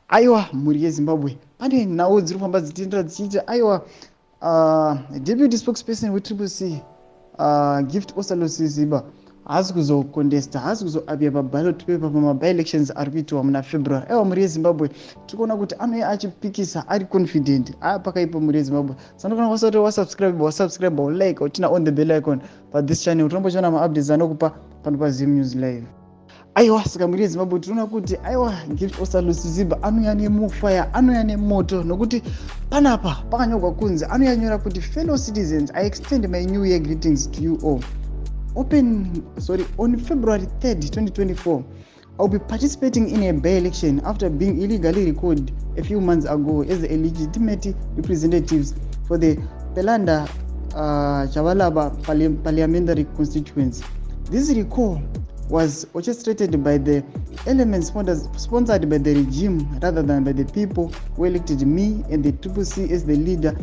Aiwa, mhuri yeZimbabwe pane nhau dziri kufamba dzichienda dzichiti aiwa deputy spokesperson weTCC Gift Ostallos Siziba haasi kuzocontesta, haasi kuzoapia paballot paper pamaby-elections ari kuitwa muna February. Aiwa, mhuri yeZimbabwe tiri kuona kuti anouya achipikisa ari confident pakaipo mhuri yeZimbabwe. Sandokana wasati wasubscribe like utina on the bell icon pathis channel tinombochiona maupdates anokupa pano paZim News Live. Aiwa, saka mhuri yeZimbabwe tinoona kuti aiwa Gift Ostallos Siziba anouya nemufaya, anouya nemoto, nokuti panapa pakanyorwa kunzi anouya kuti fellow citizens, I extend my new year greetings to you all. On February 3rd, 2024, I'll be participating in a by-election after being illegally recalled a few months ago as a legitimate representatives for the Pelanda Chavalaba parliamentary constituency. This recall was orchestrated by the elements sponsored by the regime rather than by the people who elected me and the TCC as the leader,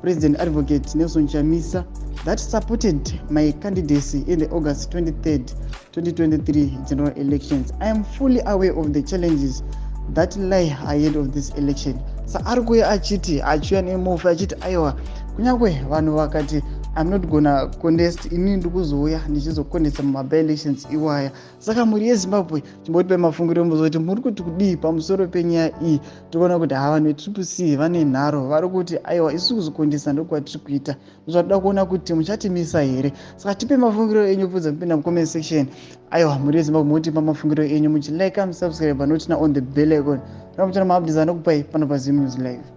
President Advocate Nelson Chamisa, that supported my candidacy in the August 23rd, 2023 general elections. I am fully aware of the challenges that lie ahead of this election. Sa arikuya achiti achiya nemofa achiti aiwa kunyakwe vanhu vakati I'm not gonna contest, ini ndikuzouya ndichizocontesta muma-by-elections iwaya. Saka mhuri yeZimbabwe chimbotipai mafungiro mbozoti muri kuti kudii pamusoro penyaya iyi. Tikuona kuti vanhu veTCC vane nharo, vari kuti aiwa isi kuzocontesta ndokwatiri kuita, zvatoda kuona kuti muchatimisa here. Saka tipe mafungiro enyu pfudza mupinda mucomment section. Aiwa, mhuri yeZimbabwe motipa mafungiro enyu muchilike, musubscribe notina on the bell icon. Tinombochiona maupdates anokupai pano paZim News Live.